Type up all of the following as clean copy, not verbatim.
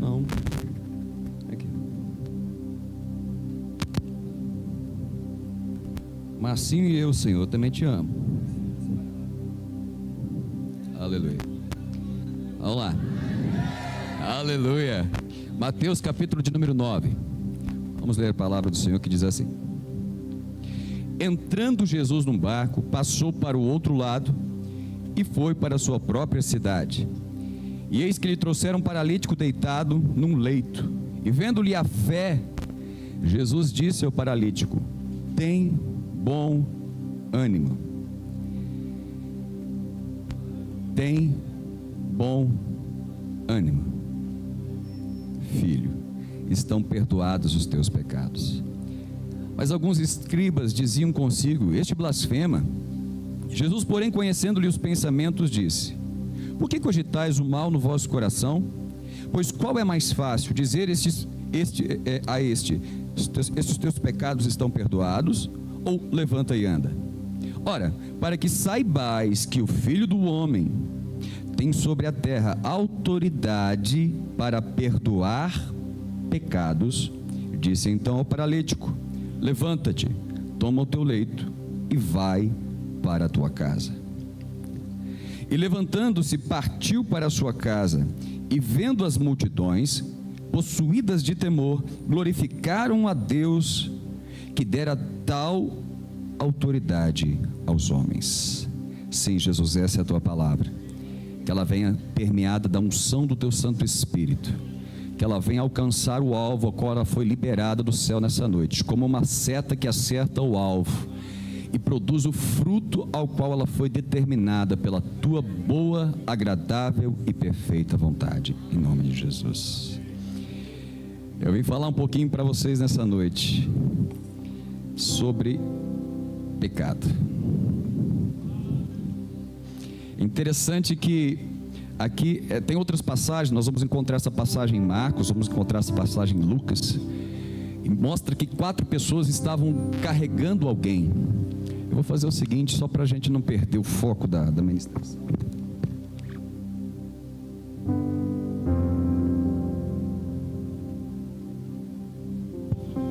Não. Aqui. Marcinho e eu, Senhor, também te amo. Aleluia. Vamos lá. Aleluia. Mateus capítulo de número 9. Vamos ler a palavra do Senhor que diz assim: entrando Jesus num barco, passou para o outro lado e foi para a sua própria cidade. E eis que lhe trouxeram um paralítico deitado num leito. E vendo-lhe a fé, Jesus disse ao paralítico: tem bom ânimo. Tem bom ânimo, filho, estão perdoados os teus pecados. Mas alguns escribas diziam consigo: este blasfema. Jesus, porém, conhecendo-lhe os pensamentos, disse: por que cogitais o mal no vosso coração? Pois qual é mais fácil, dizer estes teus pecados estão perdoados, ou levanta e anda? Ora, para que saibais que o Filho do Homem tem sobre a terra autoridade para perdoar pecados, disse então ao paralítico: levanta-te, toma o teu leito e vai para a tua casa. E levantando-se, partiu para a sua casa, e vendo as multidões, possuídas de temor, glorificaram a Deus, que dera tal autoridade aos homens. Sim, Jesus, essa é a tua palavra. Que ela venha permeada da unção do teu Santo Espírito, que ela venha alcançar o alvo ao qual ela foi liberada do céu nessa noite, como uma seta que acerta o alvo e produz o fruto ao qual ela foi determinada pela tua boa, agradável e perfeita vontade, em nome de Jesus. Eu vim falar um pouquinho para vocês nessa noite sobre pecado. Interessante que aqui tem outras passagens. Nós vamos encontrar essa passagem em Marcos, vamos encontrar essa passagem em Lucas, e mostra que 4 pessoas estavam carregando alguém. Eu vou fazer o seguinte, só para a gente não perder o foco da ministração.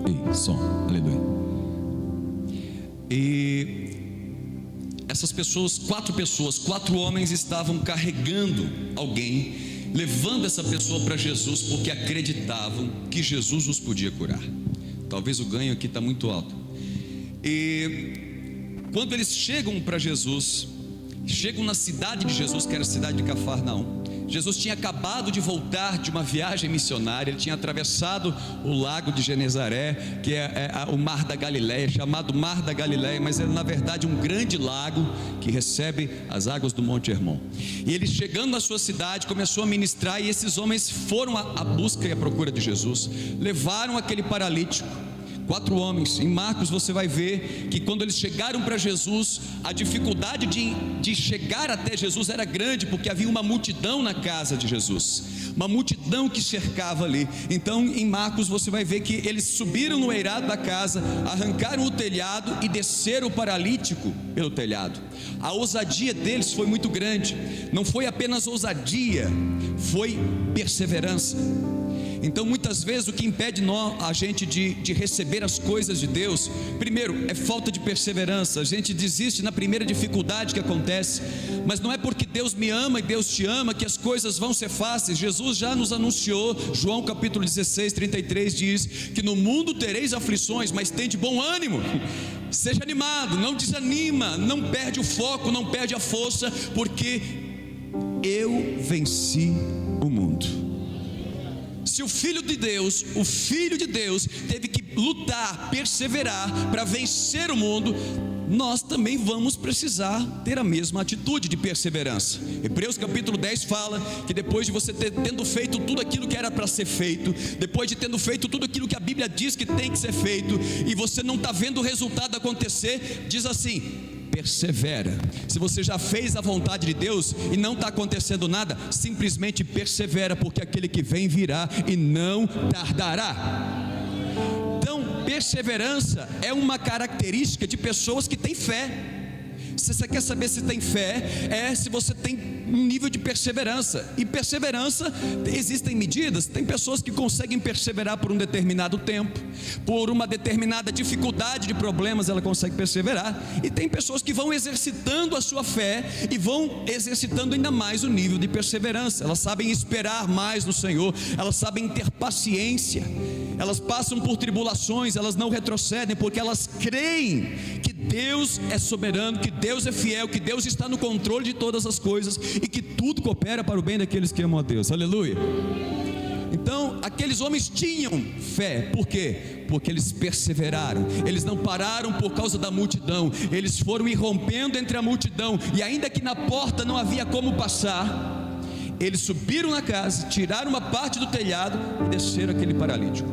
E som, aleluia. E essas pessoas, 4 homens estavam carregando alguém, levando essa pessoa para Jesus, porque acreditavam que Jesus os podia curar. Talvez o ganho aqui está muito alto. E quando eles chegam para Jesus, chegam na cidade de Jesus, que era a cidade de Cafarnaum. Jesus tinha acabado de voltar de uma viagem missionária. Ele tinha atravessado o lago de Genezaré, que é o Mar da Galileia, chamado Mar da Galileia, mas é na verdade um grande lago que recebe as águas do Monte Hermon. E ele, chegando na sua cidade, começou a ministrar, e esses homens foram à busca e à procura de Jesus, levaram aquele paralítico. 4 homens. Em Marcos você vai ver que quando eles chegaram para Jesus, a dificuldade de chegar até Jesus era grande, porque havia uma multidão na casa de Jesus, uma multidão que cercava ali. Então em Marcos você vai ver que eles subiram no eirado da casa, arrancaram o telhado e desceram o paralítico pelo telhado. A ousadia deles foi muito grande. Não foi apenas ousadia, foi perseverança. Então muitas vezes o que impede a gente de receber as coisas de Deus, primeiro, é falta de perseverança. A gente desiste na primeira dificuldade que acontece, mas não é porque Deus me ama e Deus te ama que as coisas vão ser fáceis. Jesus já nos anunciou, João capítulo 16, 33 diz que no mundo tereis aflições, mas tende bom ânimo. Seja animado, não desanima, não perde o foco, não perde a força, porque eu venci o mundo. Se o Filho de Deus teve que lutar, perseverar para vencer o mundo, nós também vamos precisar ter a mesma atitude de perseverança. Hebreus capítulo 10 fala que depois de você tendo feito tudo aquilo que era para ser feito, depois de tendo feito tudo aquilo que a Bíblia diz que tem que ser feito, e você não está vendo o resultado acontecer, diz assim: persevera. Se você já fez a vontade de Deus e não está acontecendo nada, simplesmente persevera, porque aquele que vem virá e não tardará. Então, perseverança é uma característica de pessoas que têm fé. Se você quer saber se tem fé, é se você tem um nível de perseverança. E perseverança, existem medidas. Tem pessoas que conseguem perseverar por um determinado tempo, por uma determinada dificuldade de problemas ela consegue perseverar. E tem pessoas que vão exercitando a sua fé e vão exercitando ainda mais o nível de perseverança. Elas sabem esperar mais no Senhor, elas sabem ter paciência, elas passam por tribulações, elas não retrocedem, porque elas creem que Deus é soberano, que Deus é fiel, que Deus está no controle de todas as coisas e que tudo coopera para o bem daqueles que amam a Deus. Aleluia. Então, aqueles homens tinham fé. Por quê? Porque eles perseveraram. Eles não pararam por causa da multidão. Eles foram irrompendo entre a multidão, e ainda que na porta não havia como passar, eles subiram na casa, tiraram uma parte do telhado e desceram aquele paralítico.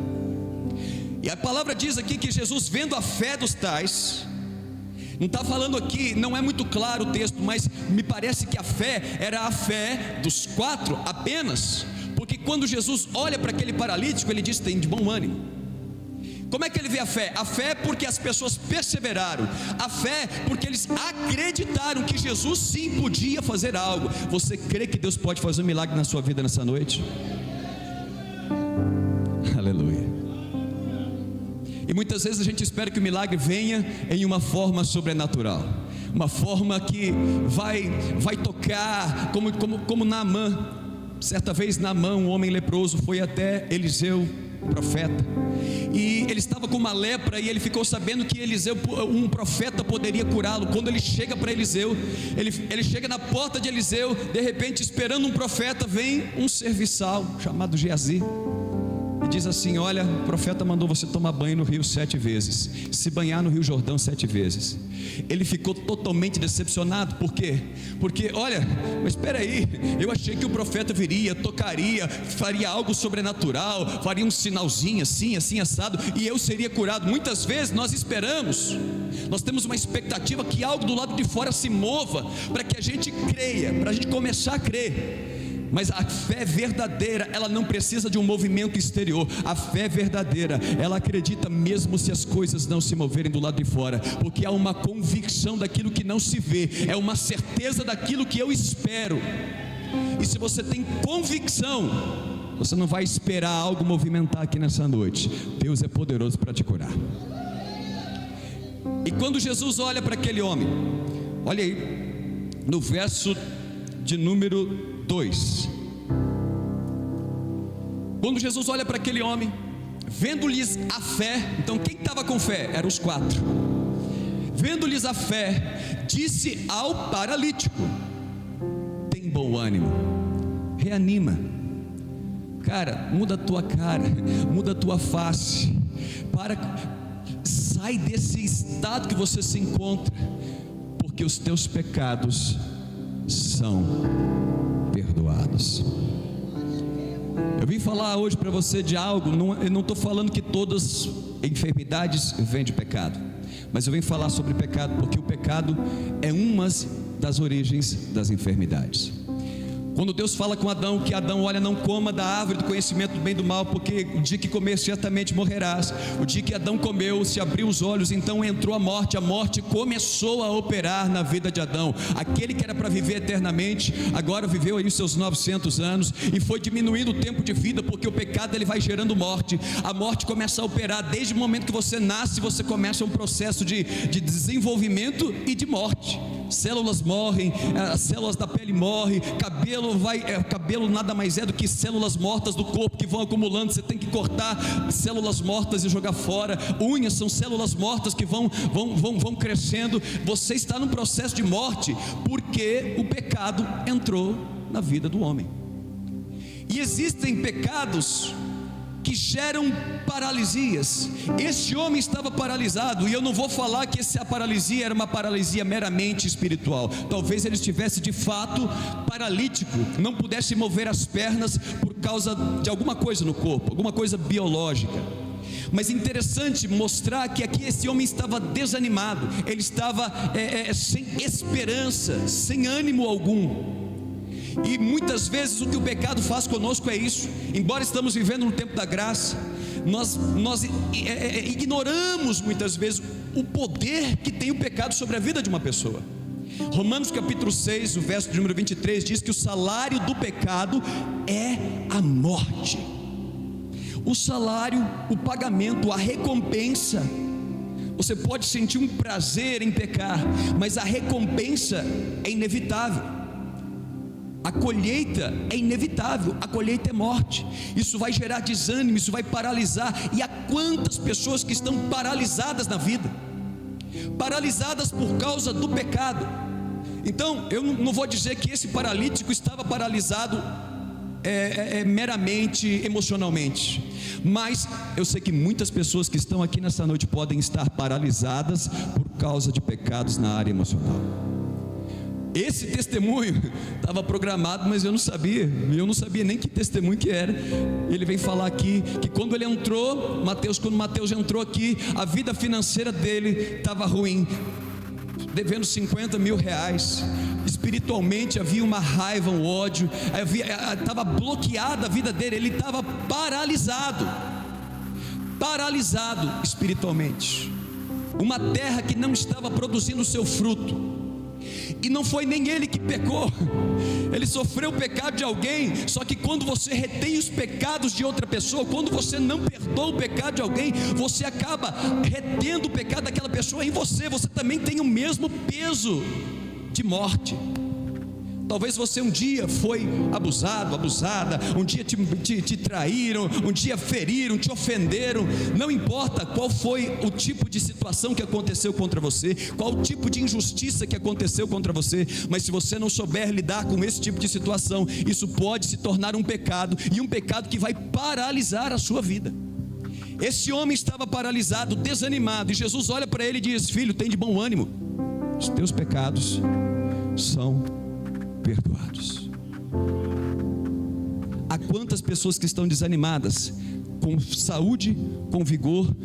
E a palavra diz aqui que Jesus, vendo a fé dos tais, não está falando aqui, não é muito claro o texto, mas me parece que a fé era a fé dos 4 apenas, porque quando Jesus olha para aquele paralítico, ele diz: tem de bom ânimo. Como é que ele vê a fé? A fé é porque as pessoas perseveraram, a fé porque eles acreditaram que Jesus sim podia fazer algo. Você crê que Deus pode fazer um milagre na sua vida nessa noite? Aleluia. E muitas vezes a gente espera que o milagre venha em uma forma sobrenatural, uma forma que vai tocar, como Naamã. Certa vez Naamã, um homem leproso, foi até Eliseu, o profeta, e ele estava com uma lepra, e ele ficou sabendo que Eliseu, um profeta, poderia curá-lo. Quando ele chega para Eliseu, ele chega na porta de Eliseu, de repente, esperando um profeta, vem um serviçal chamado Geazi, e diz assim: olha, o profeta mandou você tomar banho no rio 7 vezes, se banhar no rio Jordão 7 vezes. Ele ficou totalmente decepcionado. Por quê? Porque, olha, mas espera aí, eu achei que o profeta viria, tocaria, faria algo sobrenatural, faria um sinalzinho assim, assim assado, e eu seria curado. Muitas vezes nós esperamos, nós temos uma expectativa que algo do lado de fora se mova, para que a gente creia, para a gente começar a crer. Mas a fé verdadeira, ela não precisa de um movimento exterior. A fé verdadeira, ela acredita mesmo se as coisas não se moverem do lado de fora, porque há uma convicção daquilo que não se vê, é uma certeza daquilo que eu espero. E se você tem convicção, você não vai esperar algo movimentar aqui nessa noite. Deus é poderoso para te curar. E quando Jesus olha para aquele homem, olha aí, no verso de número 2, quando Jesus olha para aquele homem, vendo-lhes a fé. Então quem estava com fé? Eram os 4. Vendo-lhes a fé, disse ao paralítico: tem bom ânimo, reanima. Cara, muda a tua cara, muda a tua face, sai desse estado que você se encontra, porque os teus pecados são perdoados. Eu vim falar hoje para você de algo, eu não estou falando que todas enfermidades vêm de pecado, mas eu venho falar sobre pecado, porque o pecado é uma das origens das enfermidades. Quando Deus fala com Adão, que Adão, olha, não coma da árvore do conhecimento do bem e do mal, porque o dia que comer certamente morrerás. O dia que Adão comeu, se abriu os olhos, então entrou a morte começou a operar na vida de Adão. Aquele que era para viver eternamente, agora viveu aí os seus 900 anos, e foi diminuindo o tempo de vida, porque o pecado ele vai gerando morte. A morte começa a operar, desde o momento que você nasce, você começa um processo de desenvolvimento e de morte. Células morrem, as células da pele morrem, cabelo nada mais é do que células mortas do corpo que vão acumulando. Você tem que cortar células mortas e jogar fora. Unhas são células mortas que vão crescendo. Você está num processo de morte, porque o pecado entrou na vida do homem. E existem pecados que geram paralisias. Este homem estava paralisado, e eu não vou falar que essa paralisia era uma paralisia meramente espiritual. Talvez ele estivesse de fato paralítico, não pudesse mover as pernas por causa de alguma coisa no corpo, alguma coisa biológica. Mas é interessante mostrar que aqui esse homem estava desanimado, ele estava sem esperança, sem ânimo algum. E muitas vezes o que o pecado faz conosco é isso. Embora estamos vivendo no tempo da graça, nós ignoramos muitas vezes o poder que tem o pecado sobre a vida de uma pessoa. Romanos capítulo 6, o verso de número 23 diz que o salário do pecado é a morte. O salário, o pagamento, a recompensa. Você pode sentir um prazer em pecar, mas a recompensa é inevitável. A colheita é inevitável, a colheita é morte. Isso vai gerar desânimo, isso vai paralisar. E há quantas pessoas que estão paralisadas na vida, paralisadas por causa do pecado. Então, eu não vou dizer que esse paralítico estava paralisado meramente emocionalmente, mas eu sei que muitas pessoas que estão aqui nessa noite podem estar paralisadas por causa de pecados na área emocional. Esse testemunho estava programado, mas eu não sabia nem que testemunho que era. Ele vem falar aqui que quando ele entrou, quando Mateus entrou aqui, a vida financeira dele estava ruim, devendo 50 mil reais. Espiritualmente havia uma raiva, um ódio, estava bloqueada a vida dele, ele estava paralisado espiritualmente. Uma terra que não estava produzindo o seu fruto. E não foi nem ele que pecou, ele sofreu o pecado de alguém. Só que quando você retém os pecados de outra pessoa, quando você não perdoa o pecado de alguém, você acaba retendo o pecado daquela pessoa em você. Você também tem o mesmo peso de morte. Talvez você um dia foi abusado, abusada, um dia te traíram, um dia feriram, te ofenderam. Não importa qual foi o tipo de situação que aconteceu contra você, qual o tipo de injustiça que aconteceu contra você, mas se você não souber lidar com esse tipo de situação, isso pode se tornar um pecado, e um pecado que vai paralisar a sua vida. Esse homem estava paralisado, desanimado, e Jesus olha para ele e diz: filho, tem de bom ânimo, os teus pecados são perdoados. Há quantas pessoas que estão desanimadas, com saúde, com vigor,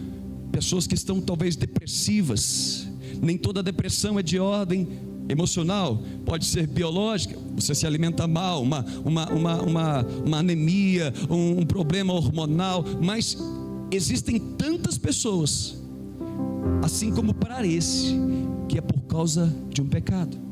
pessoas que estão talvez depressivas. Nem toda depressão é de ordem emocional, pode ser biológica. Você se alimenta mal, uma anemia, um problema hormonal. Mas existem tantas pessoas, assim como parece, que é por causa de um pecado.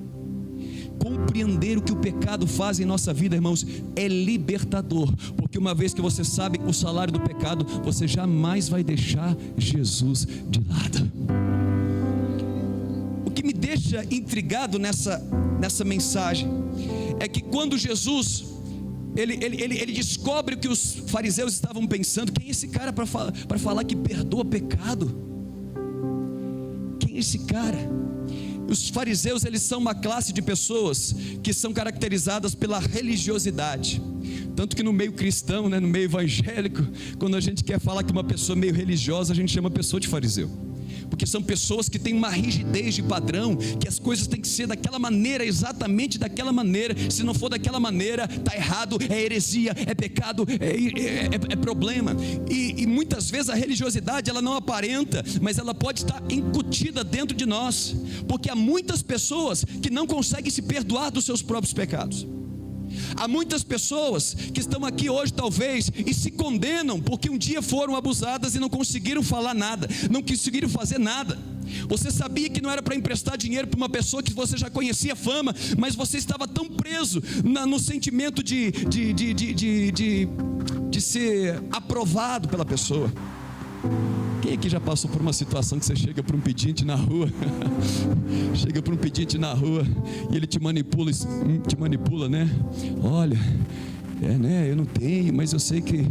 Compreender o que o pecado faz em nossa vida, irmãos, é libertador, porque uma vez que você sabe o salário do pecado, você jamais vai deixar Jesus de lado. O que me deixa intrigado nessa mensagem é que quando Jesus ele descobre o que os fariseus estavam pensando. Quem é esse cara para falar que perdoa pecado? Quem é esse cara? Os fariseus, eles são uma classe de pessoas que são caracterizadas pela religiosidade. Tanto que no meio cristão, no meio evangélico, quando a gente quer falar que uma pessoa é meio religiosa, a gente chama a pessoa de fariseu. Porque são pessoas que têm uma rigidez de padrão, que as coisas têm que ser daquela maneira, exatamente daquela maneira. Se não for daquela maneira, está errado, é heresia, é pecado, é problema. E muitas vezes a religiosidade, ela não aparenta, mas ela pode estar incutida dentro de nós. Porque há muitas pessoas que não conseguem se perdoar dos seus próprios pecados. Há muitas pessoas que estão aqui hoje talvez e se condenam porque um dia foram abusadas e não conseguiram falar nada, não conseguiram fazer nada. Você sabia que não era para emprestar dinheiro para uma pessoa que você já conhecia fama, mas você estava tão preso no sentimento de ser aprovado pela pessoa. Quem aqui já passou por uma situação que você chega para um pedinte na rua, e ele te manipula, né? Olha, eu não tenho, mas eu sei que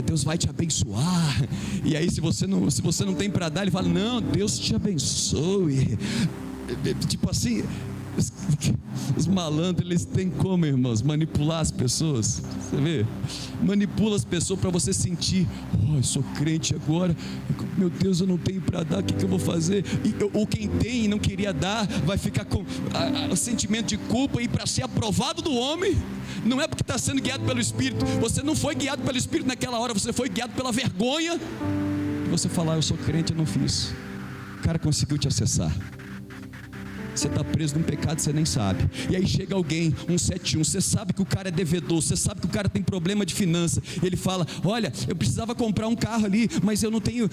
Deus vai te abençoar. E aí se você não tem para dar, ele fala: não, Deus te abençoe. Tipo assim, os malandros, eles têm como, irmãos, manipular as pessoas. Você vê? Manipula as pessoas para você sentir: eu sou crente agora, meu Deus, eu não tenho para dar, o que eu vou fazer? Ou quem tem e não queria dar, vai ficar com o sentimento de culpa. E para ser aprovado do homem, não é porque está sendo guiado pelo Espírito. Você não foi guiado pelo Espírito naquela hora, você foi guiado pela vergonha. E você falar: eu sou crente, eu não fiz. O cara conseguiu te acessar. Você está preso num pecado que você nem sabe. E aí chega alguém, 171, você sabe que o cara é devedor, você sabe que o cara tem problema de finança. Ele fala: olha, eu precisava comprar um carro ali, mas eu não tenho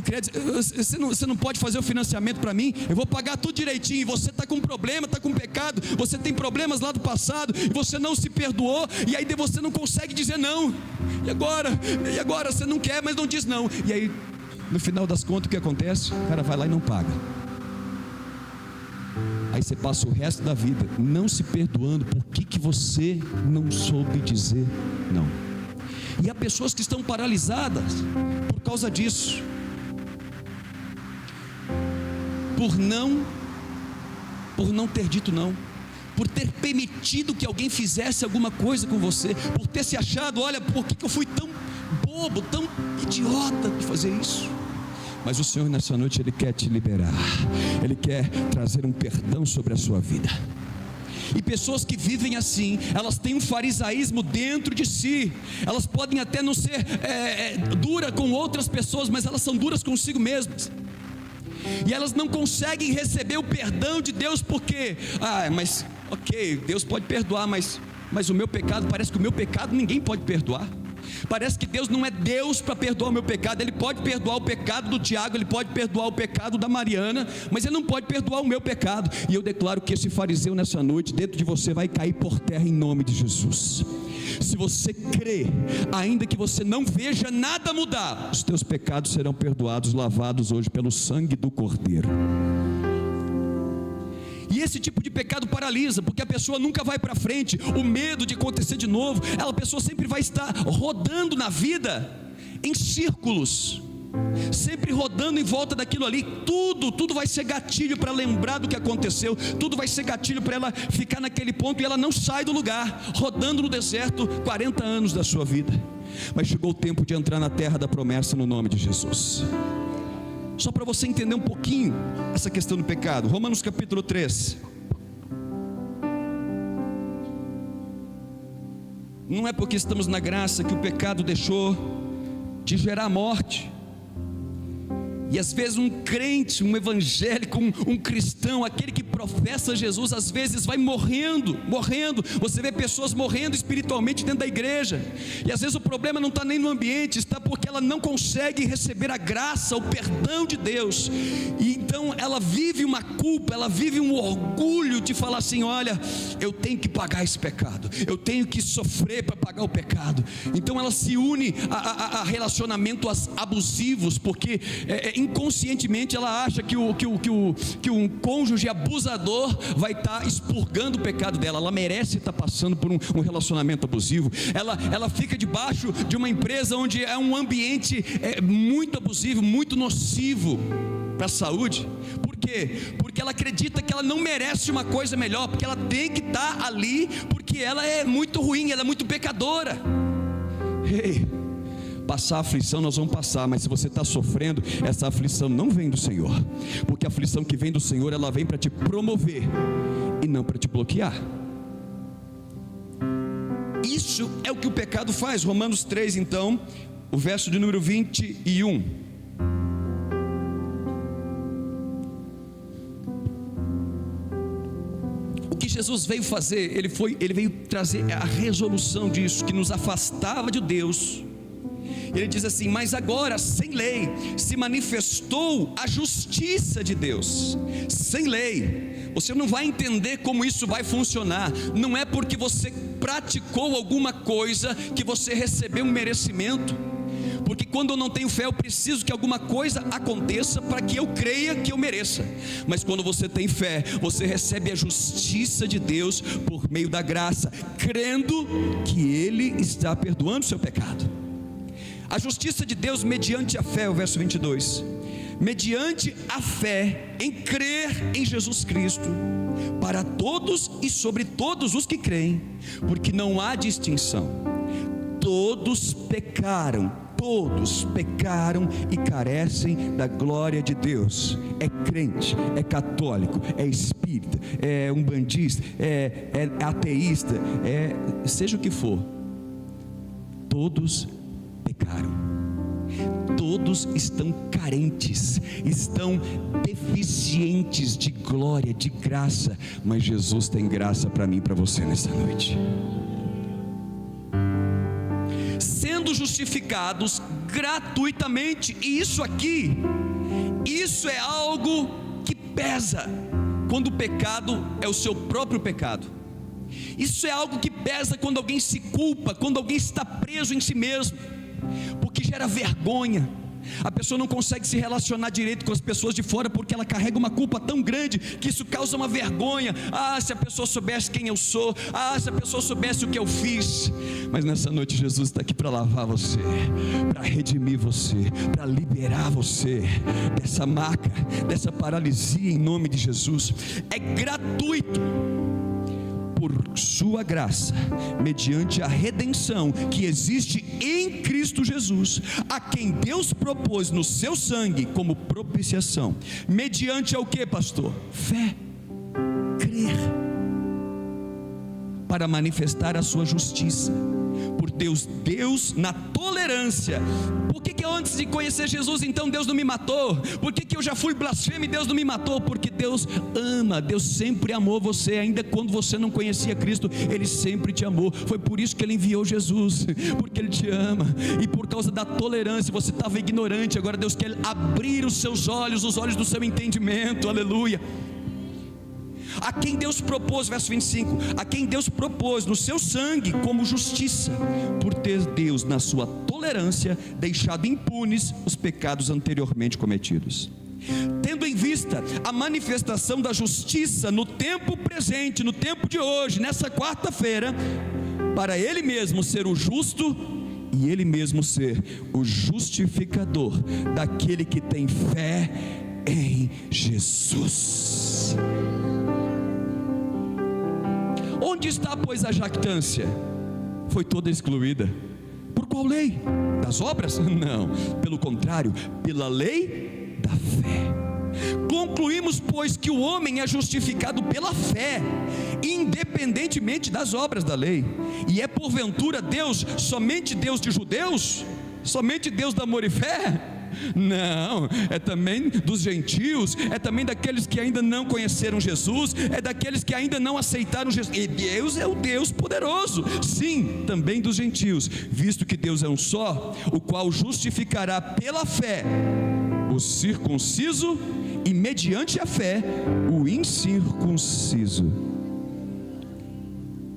crédito. Você não pode fazer o financiamento para mim? Eu vou pagar tudo direitinho. E você está com problema, está com pecado, você tem problemas lá do passado, e você não se perdoou, e aí você não consegue dizer não. E agora você não quer, mas não diz não. E aí, no final das contas, o que acontece? O cara vai lá e não paga. Aí você passa o resto da vida não se perdoando. Por que você não soube dizer não? E há pessoas que estão paralisadas por causa disso, por não ter dito não, por ter permitido que alguém fizesse alguma coisa com você, por ter se achado: olha, por que eu fui tão bobo, tão idiota de fazer isso? Mas o Senhor nessa noite, Ele quer te liberar, Ele quer trazer um perdão sobre a sua vida. E pessoas que vivem assim, elas têm um farisaísmo dentro de si. Elas podem até não ser duras com outras pessoas, mas elas são duras consigo mesmas. E elas não conseguem receber o perdão de Deus, porque mas ok, Deus pode perdoar, mas o meu pecado, parece que o meu pecado ninguém pode perdoar. Parece que Deus não é Deus para perdoar o meu pecado. Ele pode perdoar o pecado do Tiago, Ele pode perdoar o pecado da Mariana, mas Ele não pode perdoar o meu pecado. E eu declaro que esse fariseu nessa noite, dentro de você, vai cair por terra em nome de Jesus. Se você crê, ainda que você não veja nada mudar, os teus pecados serão perdoados, lavados hoje pelo sangue do Cordeiro. E esse tipo de pecado paralisa, porque a pessoa nunca vai para frente. O medo de acontecer de novo, a pessoa sempre vai estar rodando na vida em círculos, sempre rodando em volta daquilo ali. Tudo vai ser gatilho para lembrar do que aconteceu. Tudo vai ser gatilho para ela ficar naquele ponto, e ela não sai do lugar, rodando no deserto 40 anos da sua vida. Mas chegou o tempo de entrar na terra da promessa, no nome de Jesus. Só para você entender um pouquinho essa questão do pecado, Romanos capítulo 3. Não é porque estamos na graça que o pecado deixou de gerar morte. E às vezes um crente, um evangélico, um cristão, aquele que professa Jesus, às vezes vai morrendo. Você vê pessoas morrendo espiritualmente dentro da igreja. E às vezes o problema não está nem no ambiente, está porque ela não consegue receber a graça, o perdão de Deus. E então ela vive uma culpa, ela vive um orgulho de falar assim: olha, eu tenho que pagar esse pecado, eu tenho que sofrer para pagar o pecado. Então ela se une a relacionamentos abusivos, porque inconscientemente ela acha que um cônjuge abusador vai estar expurgando o pecado dela. Ela merece estar passando por um relacionamento abusivo. Ela fica debaixo de uma empresa onde é um ambiente muito abusivo, muito nocivo para a saúde. Por quê? Porque ela acredita que ela não merece uma coisa melhor, porque ela tem que estar ali, porque ela é muito ruim, ela é muito pecadora. Passar aflição nós vamos passar, mas se você está sofrendo, essa aflição não vem do Senhor, porque a aflição que vem do Senhor, ela vem para te promover e não para te bloquear. Isso é o que o pecado faz. Romanos 3 então, o verso de número 21. O que Jesus veio fazer, ele veio trazer a resolução disso, que nos afastava de Deus. Ele diz assim: mas agora, sem lei, se manifestou a justiça de Deus. Sem lei, você não vai entender como isso vai funcionar. Não é porque você praticou alguma coisa que você recebeu um merecimento. Porque quando eu não tenho fé, eu preciso que alguma coisa aconteça para que eu creia que eu mereça. Mas quando você tem fé, você recebe a justiça de Deus por meio da graça, crendo que Ele está perdoando o seu pecado. A justiça de Deus mediante a fé, o verso 22. Mediante a fé em crer em Jesus Cristo, para todos e sobre todos os que creem, porque não há distinção. Todos pecaram e carecem da glória de Deus. É crente, é católico, é espírita, é umbandista, é ateísta, seja o que for, todos pecaram. Todos estão carentes, estão deficientes de glória, de graça, mas Jesus tem graça para mim e para você nessa noite. Sendo justificados gratuitamente, e isso é algo que pesa, quando o pecado é o seu próprio pecado. Isso é algo que pesa quando alguém se culpa, quando alguém está preso em si mesmo, porque gera vergonha. A pessoa não consegue se relacionar direito com as pessoas de fora, porque ela carrega uma culpa tão grande, que isso causa uma vergonha. Se a pessoa soubesse quem eu sou, se a pessoa soubesse o que eu fiz. Mas nessa noite Jesus está aqui para lavar você, para redimir você, para liberar você dessa marca, dessa paralisia, em nome de Jesus. É gratuito, por sua graça, mediante a redenção que existe em Cristo Jesus, a quem Deus propôs no seu sangue como propiciação, mediante ao que, pastor? Fé, crer, para manifestar a sua justiça. Por Deus na tolerância. Por que antes de conhecer Jesus, então Deus não me matou? Por que eu já fui blasfemo e Deus não me matou? Porque Deus ama, Deus sempre amou você, ainda quando você não conhecia Cristo, Ele sempre te amou. Foi por isso que Ele enviou Jesus, porque Ele te ama. E por causa da tolerância, você estava ignorante, agora Deus quer abrir os seus olhos, os olhos do seu entendimento, aleluia. A quem Deus propôs, verso 25, a quem Deus propôs no seu sangue como justiça, por ter Deus na sua tolerância deixado impunes os pecados anteriormente cometidos, tendo em vista a manifestação da justiça no tempo presente, no tempo de hoje, nessa quarta-feira, para Ele mesmo ser o justo e Ele mesmo ser o justificador daquele que tem fé em Jesus. Onde está, pois, a jactância? Foi toda excluída. Por qual lei? Das obras? Não, pelo contrário, pela lei da fé. Concluímos, pois, que o homem é justificado pela fé, independentemente das obras da lei. E é porventura Deus, somente Deus de judeus? Somente Deus do amor e fé? Não, é também dos gentios, é também daqueles que ainda não conheceram Jesus, é daqueles que ainda não aceitaram Jesus. E Deus é o Deus poderoso, sim, também dos gentios, visto que Deus é um só, o qual justificará pela fé o circunciso e mediante a fé o incircunciso.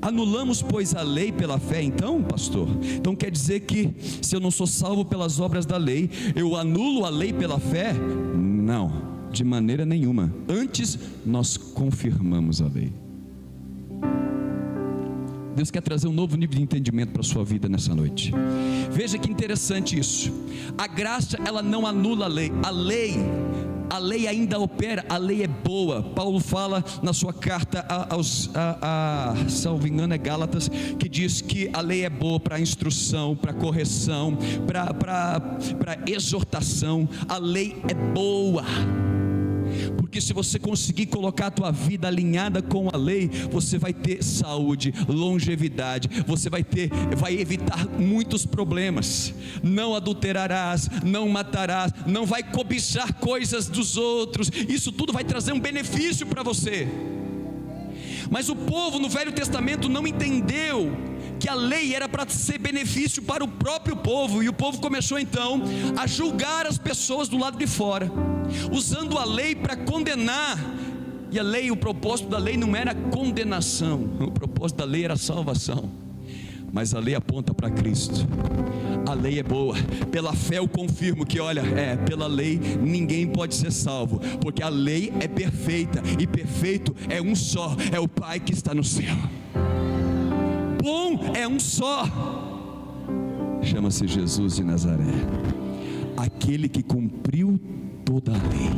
Anulamos, pois, a lei pela fé, então, pastor? Então quer dizer que se eu não sou salvo pelas obras da lei, eu anulo a lei pela fé? Não, de maneira nenhuma. Antes, nós confirmamos a lei. Deus quer trazer um novo nível de entendimento para a sua vida nessa noite. Veja que interessante isso. A graça, ela não anula a lei. A lei ainda opera, a lei é boa. Paulo fala na sua carta salvo engano é Gálatas, que diz que a lei é boa para instrução, para correção, para exortação. A lei é boa, porque se você conseguir colocar a tua vida alinhada com a lei, você vai ter saúde, longevidade, você vai evitar muitos problemas. Não adulterarás, não matarás, não vai cobiçar coisas dos outros. Isso tudo vai trazer um benefício para você. Mas o povo no Velho Testamento não entendeu que a lei era para ser benefício para o próprio povo, e o povo começou então a julgar as pessoas do lado de fora, usando a lei para condenar. E a lei, o propósito da lei não era condenação, o propósito da lei era salvação. Mas a lei aponta para Cristo. A lei é boa. Pela fé eu confirmo que, pela lei ninguém pode ser salvo, porque a lei é perfeita, e perfeito é um só, é o Pai que está no céu. Bom é um só, chama-se Jesus de Nazaré, aquele que cumpriu toda a lei.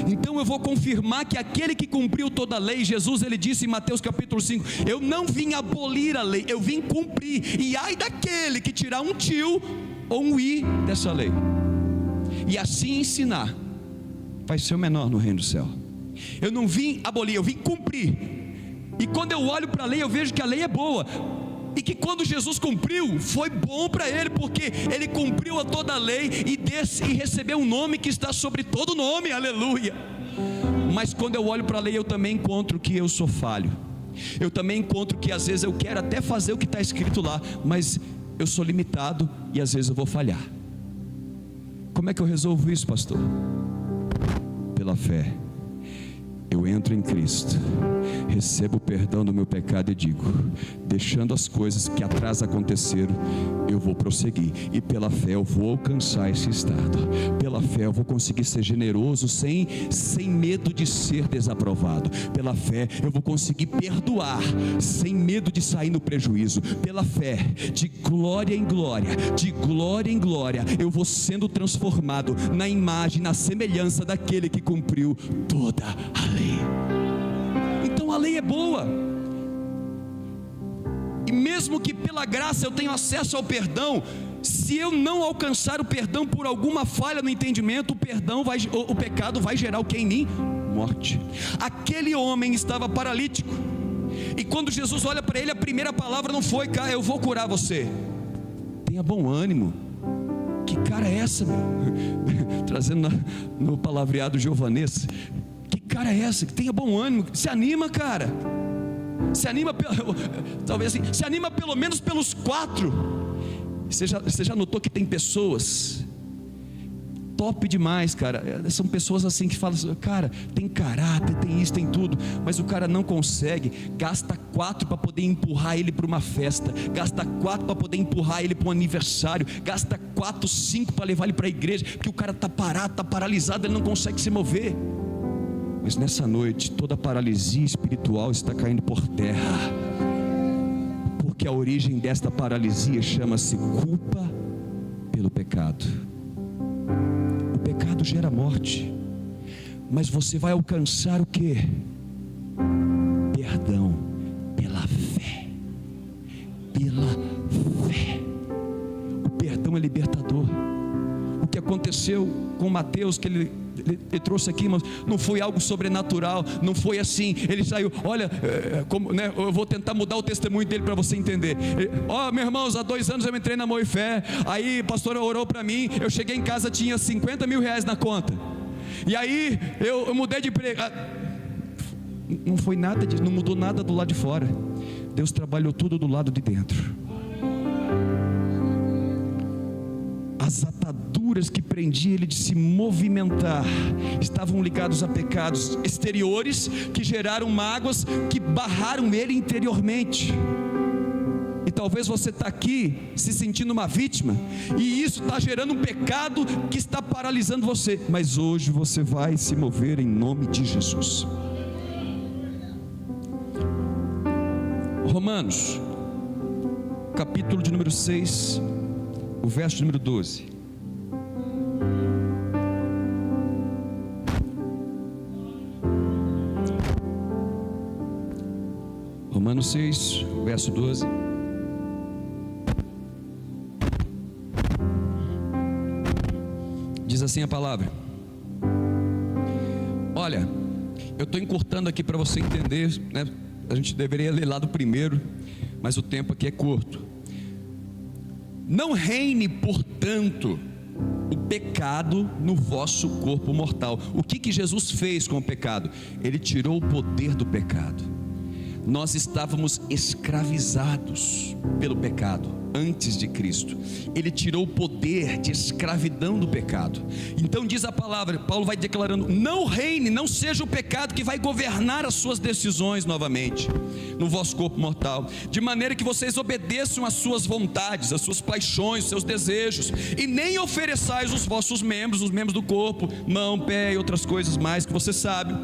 Então eu vou confirmar que aquele que cumpriu toda a lei, Jesus, ele disse em Mateus capítulo 5, eu não vim abolir a lei, eu vim cumprir. E ai daquele que tirar um tio ou um i dessa lei e assim ensinar, vai ser o menor no reino do céu. Eu não vim abolir, eu vim cumprir. E quando eu olho para a lei, eu vejo que a lei é boa. e que quando Jesus cumpriu, foi bom para ele, porque ele cumpriu a toda a lei e recebeu um nome que está sobre todo nome, aleluia. Mas quando eu olho para a lei, eu também encontro que eu sou falho, eu também encontro que às vezes eu quero até fazer o que está escrito lá, mas eu sou limitado e às vezes eu vou falhar. Como é que eu resolvo isso, pastor? Pela fé. Eu entro em Cristo, recebo o perdão do meu pecado e digo, deixando as coisas que atrás aconteceram, eu vou prosseguir, e pela fé eu vou alcançar esse estado. Pela fé eu vou conseguir ser generoso sem medo de ser desaprovado. Pela fé eu vou conseguir perdoar sem medo de sair no prejuízo. Pela fé, de glória em glória, de glória em glória, eu vou sendo transformado na imagem, na semelhança daquele que cumpriu toda a lei. Então a lei é boa, e mesmo que pela graça eu tenha acesso ao perdão, se eu não alcançar o perdão por alguma falha no entendimento, o pecado vai gerar o que em mim? Morte. Aquele homem estava paralítico, e quando Jesus olha para ele, a primeira palavra não foi, cara, eu vou curar você. Tenha bom ânimo. Que cara é essa, meu? Trazendo no palavreado giovanês. Cara é essa? Que tenha bom ânimo, se anima, cara. Se anima, talvez assim, se anima pelo menos pelos 4. Você já notou que tem pessoas top demais, cara? São pessoas assim que falam assim, cara, tem caráter, tem isso, tem tudo, mas o cara não consegue. Gasta 4 para poder empurrar ele para uma festa, gasta 4 para poder empurrar ele para um aniversário, gasta 4, 5 para levar ele para a igreja, porque o cara está parado, está paralisado, ele não consegue se mover. Mas nessa noite, toda a paralisia espiritual está caindo por terra, porque a origem desta paralisia chama-se culpa pelo pecado. O pecado gera morte, mas você vai alcançar o que? Perdão, pela fé. Pela fé. O perdão é libertador. O que aconteceu com Mateus, que ele trouxe aqui, mas não foi algo sobrenatural, não foi assim, ele saiu, olha, eu vou tentar mudar o testemunho dele para você entender. Meus irmãos, há 2 anos eu entrei na Amor e Fé, aí a pastora orou para mim, eu cheguei em casa, tinha 50 mil reais na conta, e aí eu mudei de emprego. Não foi nada disso, não mudou nada do lado de fora, Deus trabalhou tudo do lado de dentro. As ataduras que prendiam ele de se movimentar estavam ligados a pecados exteriores que geraram mágoas que barraram ele interiormente. E talvez você está aqui se sentindo uma vítima, e isso está gerando um pecado que está paralisando você, mas hoje você vai se mover em nome de Jesus. Romanos, capítulo de número 6, o verso de número 12. Romanos 6, verso 12. Diz assim a palavra. Olha, eu estou encurtando aqui para você entender, né? A gente deveria ler lá do primeiro, mas o tempo aqui é curto. Não reine, portanto, o pecado no vosso corpo mortal. O que Jesus fez com o pecado? Ele tirou o poder do pecado. Nós estávamos escravizados pelo pecado antes de Cristo. Ele tirou o poder de escravidão do pecado. Então diz a palavra, Paulo vai declarando, não reine, não seja o pecado que vai governar as suas decisões novamente no vosso corpo mortal, de maneira que vocês obedeçam às suas vontades, às suas paixões, seus desejos, e nem ofereçais os vossos membros, os membros do corpo, mão, pé e outras coisas mais que você sabe,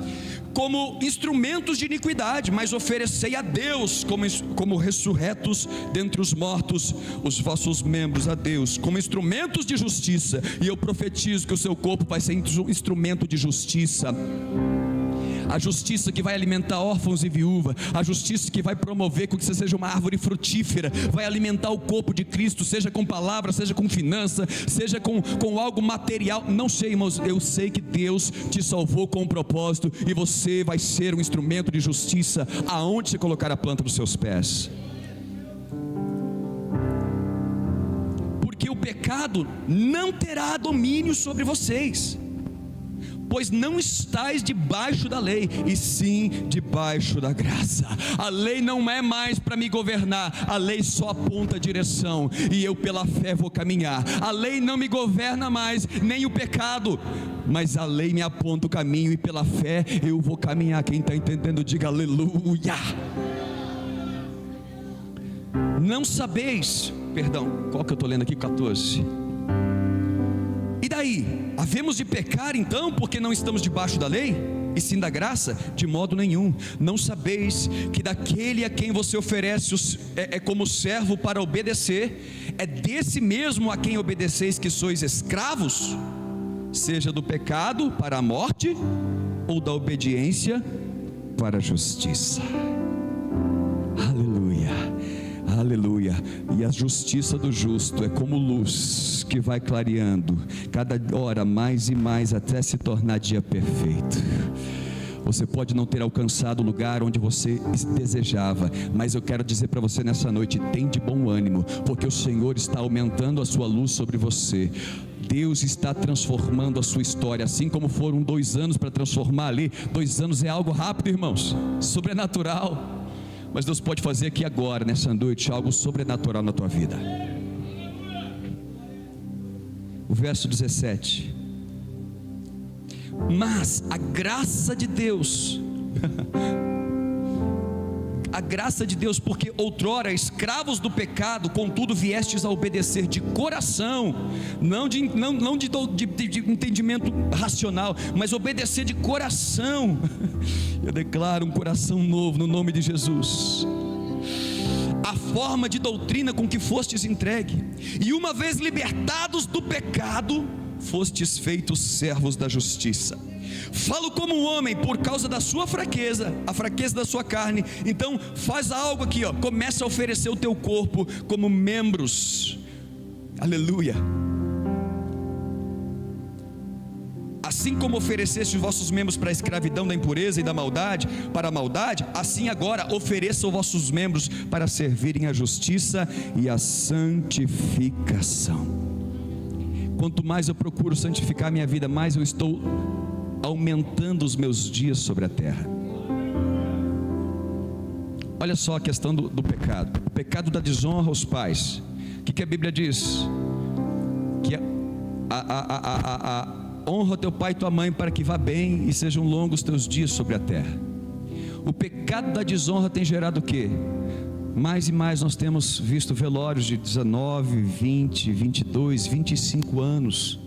como instrumentos de iniquidade, mas oferecei a Deus como ressurretos dentre os mortos, os vossos membros a Deus como instrumentos de justiça. E eu profetizo que o seu corpo vai ser instrumento de justiça. A justiça que vai alimentar órfãos e viúvas, a justiça que vai promover com que você seja uma árvore frutífera, vai alimentar o corpo de Cristo, seja com palavra, seja com finança, seja com algo material. Não sei, irmãos, eu sei que Deus te salvou com um propósito, e você vai ser um instrumento de justiça aonde você colocar a planta dos seus pés. pecado não terá domínio sobre vocês, pois não estáis debaixo da lei, e sim debaixo da graça. A lei não é mais para me governar, a lei só aponta a direção, e eu pela fé vou caminhar. A lei não me governa mais, nem o pecado, mas a lei me aponta o caminho, e pela fé eu vou caminhar. Quem está entendendo, diga aleluia. Não sabeis, perdão, qual que eu estou lendo aqui? 14. E daí? Havemos de pecar então, porque não estamos debaixo da lei, e sim da graça? De modo nenhum. Não sabeis que daquele a quem você oferece é como servo para obedecer, é desse mesmo a quem obedeceis que sois escravos, seja do pecado para a morte, ou da obediência para a justiça. Aleluia, aleluia. E a justiça do justo é como luz que vai clareando cada hora mais e mais até se tornar dia perfeito. Você pode não ter alcançado o lugar onde você desejava, mas eu quero dizer para você nessa noite: tem de bom ânimo, porque o Senhor está aumentando a sua luz sobre você. Deus está transformando a sua história, assim como foram 2 anos para transformar ali. 2 anos é algo rápido, irmãos, sobrenatural. Mas Deus pode fazer aqui agora, nessa noite, algo sobrenatural na tua vida. O verso 17. Mas a graça de Deus, a graça de Deus, porque outrora escravos do pecado, contudo viestes a obedecer de coração, não de entendimento racional, mas obedecer de coração. Eu declaro um coração novo no nome de Jesus. A forma de doutrina com que fostes entregue, e uma vez libertados do pecado, fostes feitos servos da justiça. Falo como um homem por causa da sua fraqueza, a fraqueza da sua carne. Então faz algo aqui, começa a oferecer o teu corpo como membros, aleluia. Assim como ofereceste os vossos membros para a escravidão da impureza e da maldade, para a maldade, assim agora ofereçam os vossos membros para servirem a justiça e a santificação. Quanto mais eu procuro santificar minha vida, mais eu estou aumentando os meus dias sobre a terra. Olha só a questão do pecado. O pecado da desonra aos pais. O que a Bíblia diz? Que honra teu pai e tua mãe para que vá bem e sejam longos teus dias sobre a terra. O pecado da desonra tem gerado o quê? Mais e mais nós temos visto velórios de 19, 20, 22, 25 anos.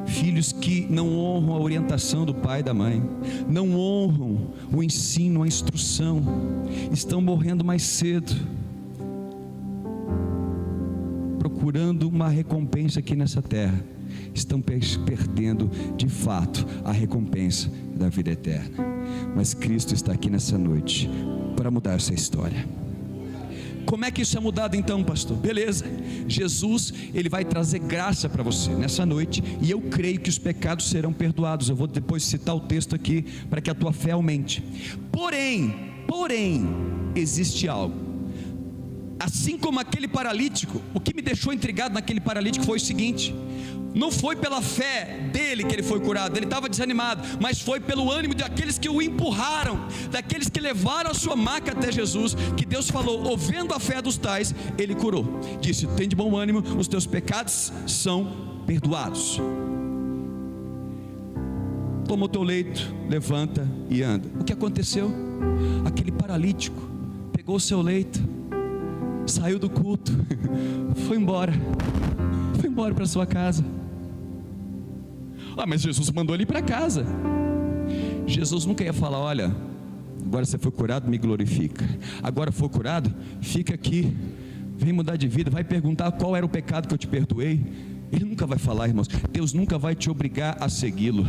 Filhos que não honram a orientação do pai e da mãe, não honram o ensino, a instrução, estão morrendo mais cedo, procurando uma recompensa aqui nessa terra, estão perdendo de fato a recompensa da vida eterna. Mas Cristo está aqui nessa noite para mudar essa história. Como é que isso é mudado então, pastor? Beleza, Jesus, Ele vai trazer graça para você nessa noite, e eu creio que os pecados serão perdoados. Eu vou depois citar o texto aqui, para que a tua fé aumente. Porém, existe algo. Assim como aquele paralítico, o que me deixou intrigado naquele paralítico foi o seguinte: não foi pela fé dele que ele foi curado, ele estava desanimado, mas foi pelo ânimo daqueles que o empurraram, daqueles que levaram a sua maca até Jesus, que Deus falou, ouvindo a fé dos tais, ele curou. Disse: tem de bom ânimo, os teus pecados são perdoados. Toma o teu leito, levanta e anda. O que aconteceu? Aquele paralítico pegou o seu leito, saiu do culto, foi embora para sua casa. Mas Jesus mandou ele ir para casa. Jesus nunca ia falar: olha, agora você foi curado, me glorifica. Agora foi curado, fica aqui, vem mudar de vida, vai perguntar qual era o pecado que eu te perdoei. Ele nunca vai falar, irmãos. Deus nunca vai te obrigar a segui-lo.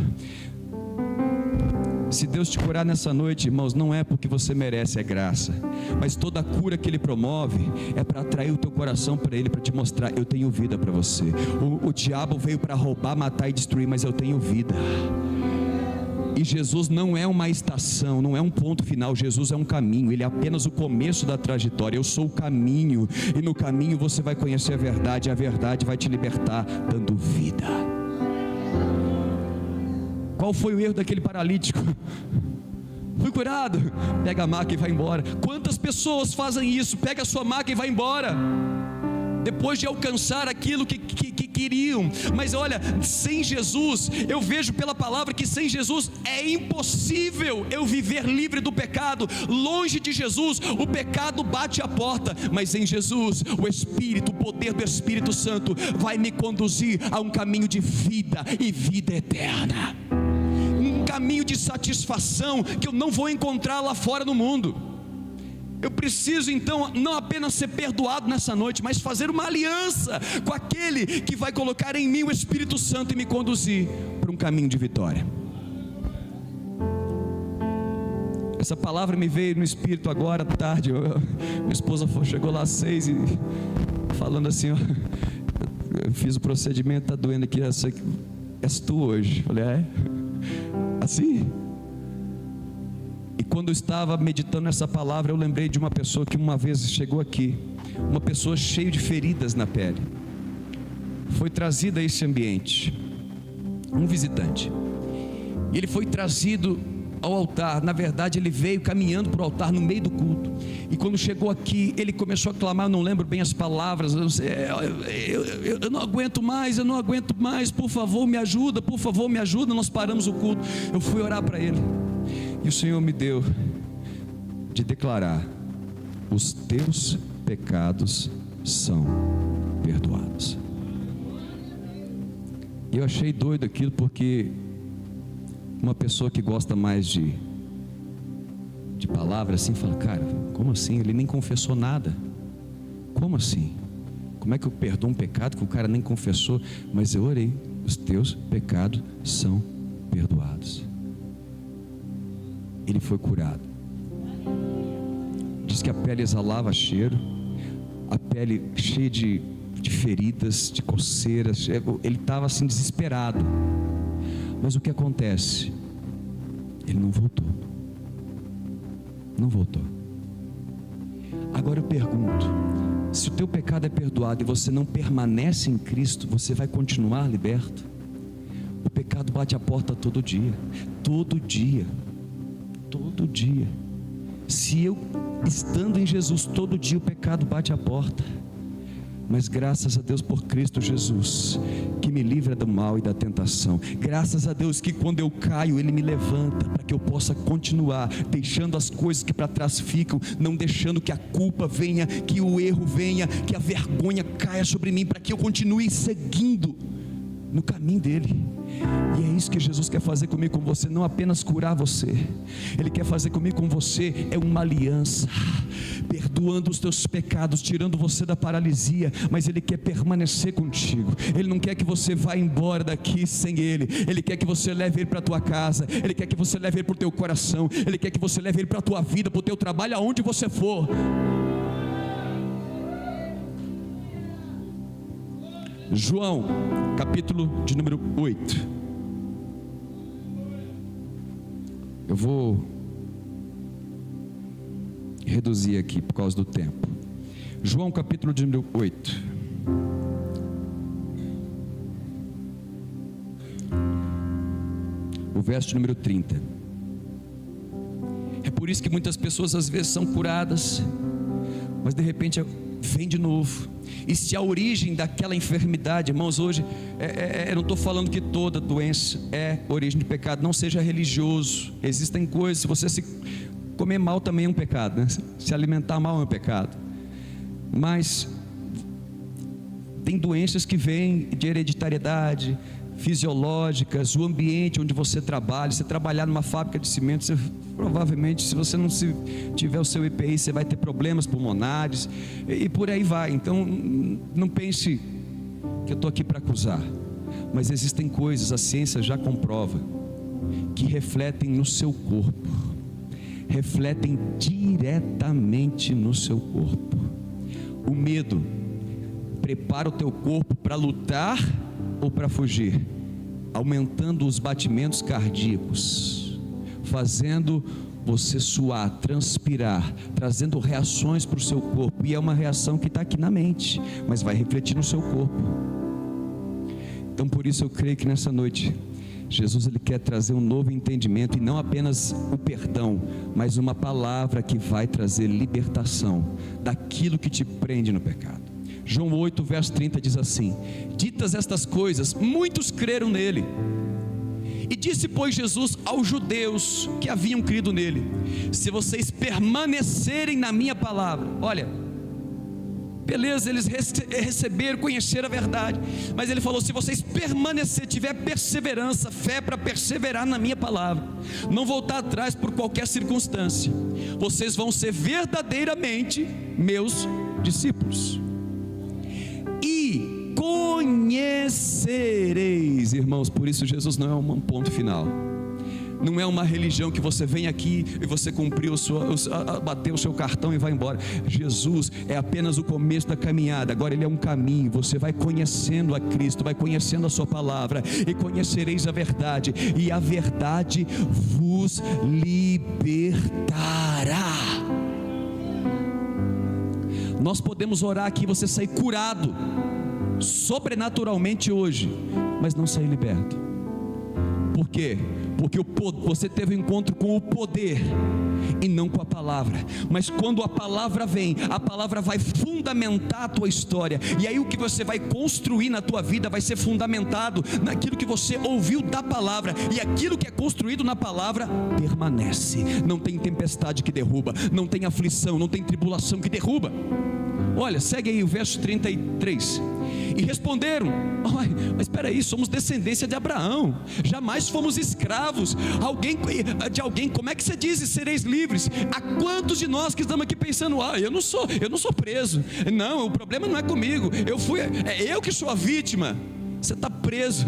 Se Deus te curar nessa noite, irmãos, não é porque você merece, é graça. Mas toda a cura que Ele promove é para atrair o teu coração para Ele, para te mostrar: eu tenho vida para você. O diabo veio para roubar, matar e destruir, mas eu tenho vida. E Jesus não é uma estação, não é um ponto final. Jesus é um caminho, Ele é apenas o começo da trajetória. Eu sou o caminho, e no caminho você vai conhecer a verdade, e a verdade vai te libertar, dando vida. Qual foi o erro daquele paralítico? Fui curado, pega a maca e vai embora. Quantas pessoas fazem isso? Pega a sua maca e vai embora, depois de alcançar aquilo que queriam. Mas olha, sem Jesus, eu vejo pela palavra que sem Jesus é impossível eu viver livre do pecado. Longe de Jesus, o pecado bate a porta, mas em Jesus, o Espírito, o poder do Espírito Santo vai me conduzir a um caminho de vida e vida eterna, um caminho de satisfação que eu não vou encontrar lá fora no mundo. Eu preciso então não apenas ser perdoado nessa noite, mas fazer uma aliança com aquele que vai colocar em mim o Espírito Santo e me conduzir para um caminho de vitória. Essa palavra me veio no Espírito agora à tarde. Minha esposa chegou lá às 6 e falando assim, ó, eu fiz o procedimento, está doendo aqui, és tu hoje. Falei, é? Assim? E quando eu estava meditando nessa palavra, eu lembrei de uma pessoa que uma vez chegou aqui, uma pessoa cheia de feridas na pele, foi trazida a esse ambiente, um visitante, e ele foi trazido ao altar. Na verdade ele veio caminhando para o altar no meio do culto, e quando chegou aqui, ele começou a clamar, eu não lembro bem as palavras, eu não aguento mais, por favor me ajuda, nós paramos o culto, eu fui orar para ele, e o Senhor me deu de declarar: os teus pecados são perdoados. E eu achei doido aquilo, porque uma pessoa que gosta mais de palavra assim, fala, cara, como assim? Ele nem confessou nada. Como assim? Como é que eu perdoo um pecado que o cara nem confessou? Mas eu orei: os teus pecados são perdoados. Ele foi curado. Diz que a pele exalava cheiro, a pele cheia de feridas, de coceiras. Ele estava assim desesperado. Mas o que acontece? Ele não voltou. Não voltou. Agora eu pergunto: se o teu pecado é perdoado e você não permanece em Cristo, você vai continuar liberto? O pecado bate a porta todo dia. Todo dia. Todo dia. Se eu estando em Jesus, todo dia o pecado bate a porta. Mas graças a Deus por Cristo Jesus, que me livra do mal e da tentação. Graças a Deus que quando eu caio, Ele me levanta, para que eu possa continuar, deixando as coisas que para trás ficam, não deixando que a culpa venha, que o erro venha, que a vergonha caia sobre mim, para que eu continue seguindo no caminho dele. E é isso que Jesus quer fazer comigo, com você. Não apenas curar você, Ele quer fazer comigo, com você, é uma aliança, perdoando os teus pecados, tirando você da paralisia. Mas Ele quer permanecer contigo. Ele não quer que você vá embora daqui sem Ele. Ele quer que você leve Ele para a tua casa. Ele quer que você leve Ele para o teu coração. Ele quer que você leve Ele para a tua vida, para o teu trabalho, aonde você for. João, capítulo de número 8. Eu vou reduzir aqui por causa do tempo. João, capítulo de número 8. O verso de número 30. É por isso que muitas pessoas às vezes são curadas, mas de repente vem de novo. E se a origem daquela enfermidade, irmãos, hoje eu não estou falando que toda doença é origem de pecado. Não seja religioso. Existem coisas, se você se comer mal também é um pecado, né? Se alimentar mal é um pecado. Mas tem doenças que vêm de hereditariedade, fisiológicas, o ambiente onde você trabalha. Se trabalhar numa fábrica de cimento, você, provavelmente, se você não tiver o seu EPI, você vai ter problemas pulmonares, e por aí vai. Então não pense que eu estou aqui para acusar, mas existem coisas, a ciência já comprova, que refletem no seu corpo, refletem diretamente no seu corpo. O medo prepara o teu corpo para lutar ou para fugir, aumentando os batimentos cardíacos. fazendo você suar, transpirar, trazendo reações para o seu corpo, e é uma reação que está aqui na mente, mas vai refletir no seu corpo. Então por isso eu creio que nessa noite, Jesus ele quer trazer um novo entendimento, e não apenas o perdão, mas uma palavra que vai trazer libertação daquilo que te prende no pecado. João 8, verso 30 diz assim: ditas estas coisas, muitos creram nele. E disse, pois, Jesus aos judeus que haviam crido nele: se vocês permanecerem na minha palavra. Olha, beleza, eles receberam, conheceram a verdade, mas ele falou: se vocês permanecerem, tiver perseverança, fé para perseverar na minha palavra, não voltar atrás por qualquer circunstância, vocês vão ser verdadeiramente meus discípulos. E conhecereis, irmãos, por isso Jesus não é um ponto final, não é uma religião que você vem aqui e você cumpriu bateu o seu cartão e vai embora. Jesus é apenas o começo da caminhada. Agora ele é um caminho, você vai conhecendo a Cristo, vai conhecendo a sua palavra, e conhecereis a verdade, e a verdade vos libertará. Nós podemos orar aqui e você sair curado sobrenaturalmente hoje, mas não sair liberto. Por quê? Porque você teve um encontro com o poder e não com a palavra. Mas quando a palavra vem, a palavra vai fundamentar a tua história, e aí o que você vai construir na tua vida vai ser fundamentado naquilo que você ouviu da palavra, e aquilo que é construído na palavra permanece. Não tem tempestade que derruba, não tem aflição, não tem tribulação que derruba. Olha, segue aí o verso 33. E responderam: mas espera aí, somos descendência de Abraão, jamais fomos escravos de alguém. Como é que você diz e sereis livres? Há quantos de nós que estamos aqui pensando: eu não sou preso, não, o problema não é comigo, é eu que sou a vítima. Você está preso,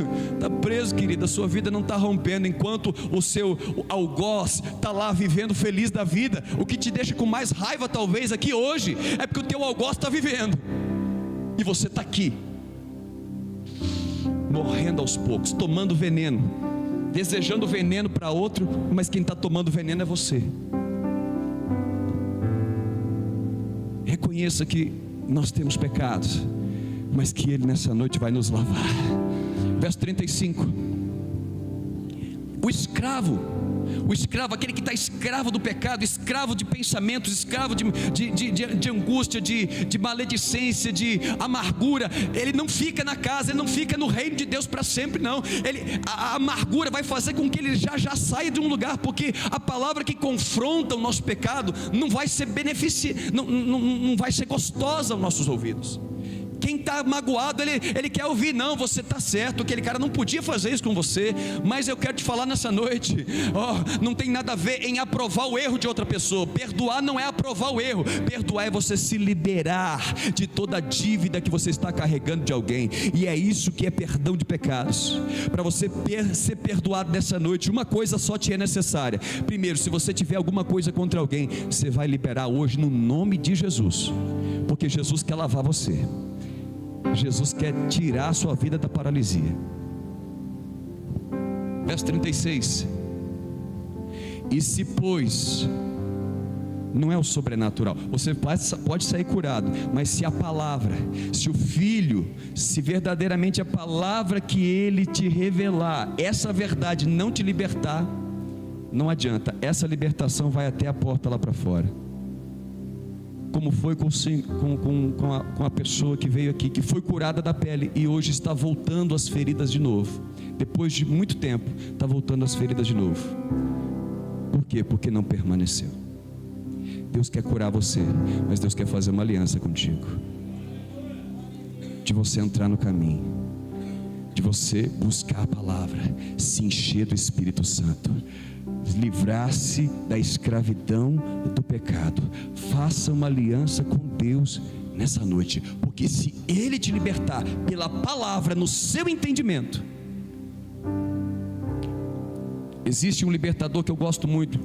querida. A sua vida não está rompendo enquanto o seu algoz está lá vivendo feliz da vida. O que te deixa com mais raiva talvez aqui hoje é porque o teu algoz está vivendo e você está aqui morrendo aos poucos, tomando veneno, desejando veneno para outro, mas quem está tomando veneno é você. Reconheça que nós temos pecados, mas que Ele nessa noite vai nos lavar. Verso 35. O escravo, aquele que está escravo do pecado, escravo de pensamentos, escravo de angústia, de maledicência, de amargura, ele não fica na casa, ele não fica no reino de Deus para sempre, não. A amargura vai fazer com que ele já saia de um lugar, porque a palavra que confronta o nosso pecado não vai ser não vai ser gostosa aos nossos ouvidos. Quem está magoado, ele quer ouvir: não, você está certo, aquele cara não podia fazer isso com você. Mas eu quero te falar nessa noite, não tem nada a ver em aprovar o erro de outra pessoa. Perdoar não é aprovar o erro, perdoar é você se liberar de toda a dívida que você está carregando de alguém. E é isso que é perdão de pecados. Para você ser perdoado nessa noite, uma coisa só te é necessária. Primeiro, se você tiver alguma coisa contra alguém, você vai liberar hoje no nome de Jesus, porque Jesus quer lavar você. Jesus quer tirar a sua vida da paralisia. Verso 36. E se pois, não é o sobrenatural, você pode sair curado, mas se a palavra, se o Filho, se verdadeiramente a palavra que Ele te revelar, essa verdade não te libertar, não adianta, essa libertação vai até a porta lá para fora. Como foi com a pessoa que veio aqui, que foi curada da pele e hoje está voltando às feridas de novo. Depois de muito tempo, está voltando às feridas de novo. Por quê? Porque não permaneceu. Deus quer curar você, mas Deus quer fazer uma aliança contigo, de você entrar no caminho, de você buscar a palavra, se encher do Espírito Santo, livrar-se da escravidão do pecado. Faça uma aliança com Deus nessa noite, porque se Ele te libertar pela palavra, no seu entendimento. Existe um libertador que eu gosto muito,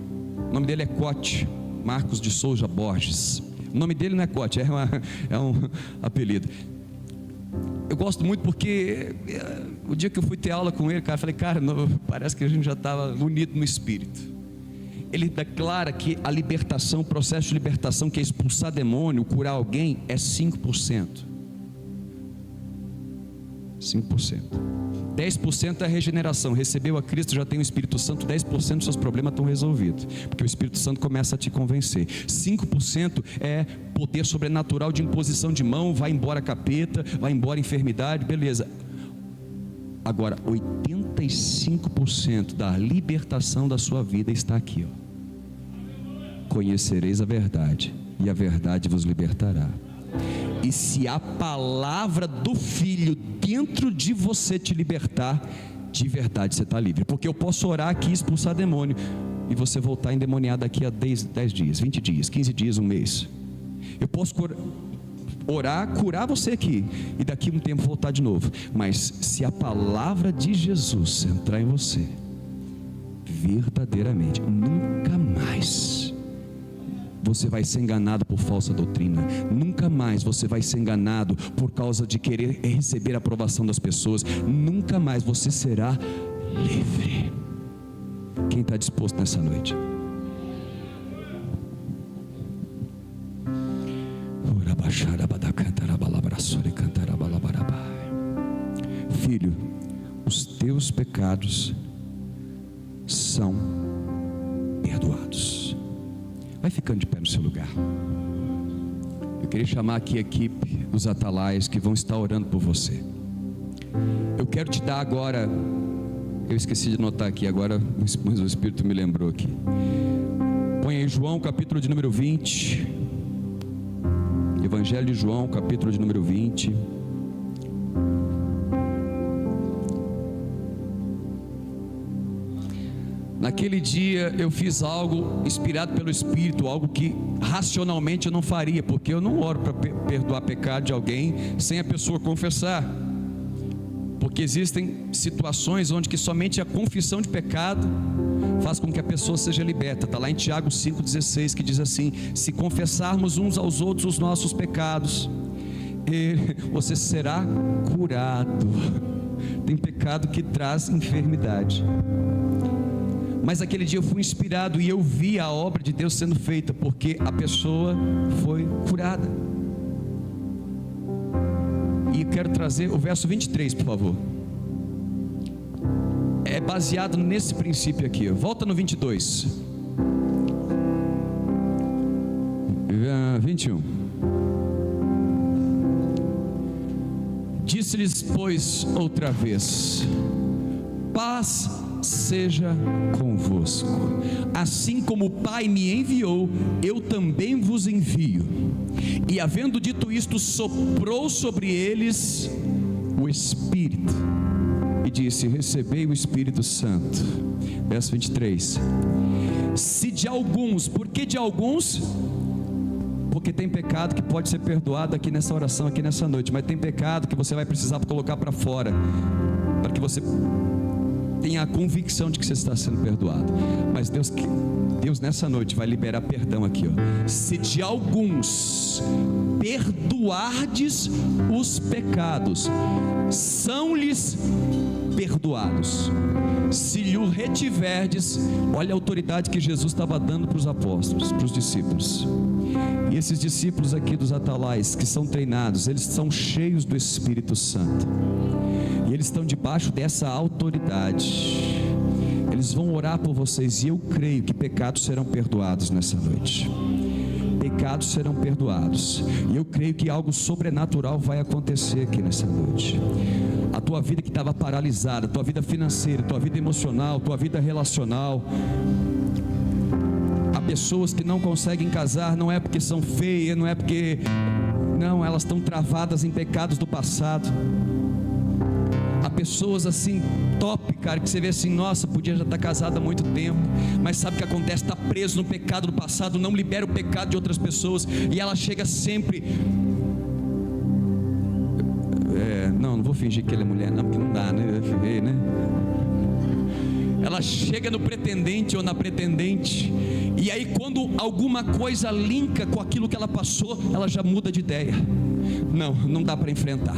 o nome dele é Cote, Marcos de Souza Borges. O nome dele não é Cote, é um apelido. Eu gosto muito porque o dia que eu fui ter aula com ele, cara, falei: cara, parece que a gente já estava unido no espírito. ele declara que a libertação, o processo de libertação, que é expulsar demônio, curar alguém, é 5%. 5%. 10% é a regeneração. Recebeu a Cristo, já tem o Espírito Santo, 10% dos seus problemas estão resolvidos, porque o Espírito Santo começa a te convencer. 5% é poder sobrenatural de imposição de mão, vai embora capeta, vai embora enfermidade, beleza. Agora, 85% da libertação da sua vida está aqui, ó. Conhecereis a verdade, e a verdade vos libertará. E se a palavra do Filho dentro de você te libertar, de verdade você está livre. Porque eu posso orar aqui e expulsar demônio, e você voltar endemoniado daqui a 10 dias, 20 dias, 15 dias, um mês. Eu posso orar, curar você aqui, e daqui a um tempo voltar de novo. Mas se a palavra de Jesus entrar em você, verdadeiramente, nunca mais você vai ser enganado por falsa doutrina. Nunca mais você vai ser enganado por causa de querer receber a aprovação das pessoas. Nunca mais você será livre. Quem está disposto nessa noite? Filho, os teus pecados são perdoados. Vai ficando de pé no seu lugar. Eu queria chamar aqui a equipe, os atalaias que vão estar orando por você. Eu quero te dar agora, eu esqueci de anotar aqui agora, mas o Espírito me lembrou aqui. Põe aí João, capítulo de número 20. Evangelho de João, capítulo de número 20. Naquele dia eu fiz algo inspirado pelo Espírito, algo que racionalmente eu não faria, porque eu não oro para perdoar pecado de alguém sem a pessoa confessar, porque existem situações onde que somente a confissão de pecado faz com que a pessoa seja liberta. Está lá em Tiago 5,16, que diz assim: se confessarmos uns aos outros os nossos pecados, você será curado. Tem pecado que traz enfermidade. Mas aquele dia eu fui inspirado e eu vi a obra de Deus sendo feita, porque a pessoa foi curada. E eu quero trazer o verso 23, por favor. É baseado nesse princípio aqui. Volta no 22. 21. Disse-lhes, pois, outra vez: paz seja convosco. Assim como o Pai me enviou, eu também vos envio. E havendo dito isto, soprou sobre eles o Espírito e disse: recebei o Espírito Santo. Verso 23. Se de alguns, por que de alguns? Porque tem pecado que pode ser perdoado aqui nessa oração, aqui nessa noite, mas tem pecado que você vai precisar colocar para fora, para que você tenha a convicção de que você está sendo perdoado. Mas Deus nessa noite vai liberar perdão aqui, ó. Se de alguns perdoardes os pecados, são-lhes perdoados. Se lhe retiverdes, olha a autoridade que Jesus estava dando para os apóstolos, para os discípulos. E esses discípulos aqui dos atalais, que são treinados, eles são cheios do Espírito Santo, e eles estão debaixo dessa autoridade. Eles vão orar por vocês, e eu creio que pecados serão perdoados nessa noite. Pecados serão perdoados, e eu creio que algo sobrenatural vai acontecer aqui nessa noite. A tua vida que estava paralisada, tua vida financeira, tua vida emocional, tua vida relacional. Há pessoas que não conseguem casar, não é porque são feias, não é porque... não, elas estão travadas em pecados do passado. Há pessoas assim, top, cara, que você vê assim, nossa, podia já estar casada há muito tempo, mas sabe o que acontece? Está preso no pecado do passado, não libera o pecado de outras pessoas, e ela chega sempre... não vou fingir que ela é mulher, não, porque não dá, né? Ela chega no pretendente ou na pretendente, e aí quando alguma coisa linka com aquilo que ela passou, ela já muda de ideia. não dá para enfrentar.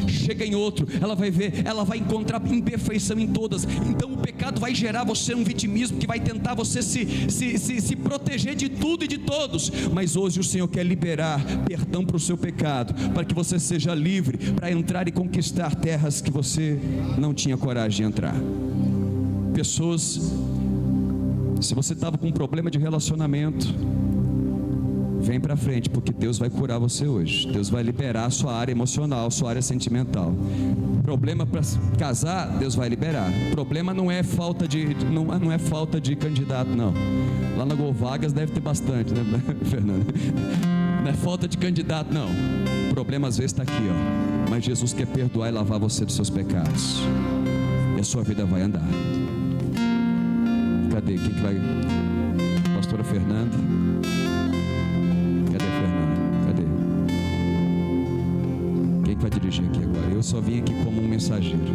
Chega em outro, ela vai ver, ela vai encontrar imperfeição em todas. Então o pecado vai gerar você um vitimismo que vai tentar você se proteger de tudo e de todos. Mas hoje o Senhor quer liberar perdão para o seu pecado, para que você seja livre para entrar e conquistar terras que você não tinha coragem de entrar. Pessoas, se você estava com um problema de relacionamento, vem para frente, porque Deus vai curar você hoje. Deus vai liberar a sua área emocional, sua área sentimental. Problema para casar, Deus vai liberar. Problema não é falta de candidato, não. Lá na Golvagas deve ter bastante, né, Fernando? Não é falta de candidato, não. O problema às vezes está aqui, ó. Mas Jesus quer perdoar e lavar você dos seus pecados, e a sua vida vai andar. Cadê? Quem que vai? Pastora Fernanda. Cadê Fernanda? Cadê? Quem que vai dirigir aqui agora? Eu só vim aqui como um mensageiro.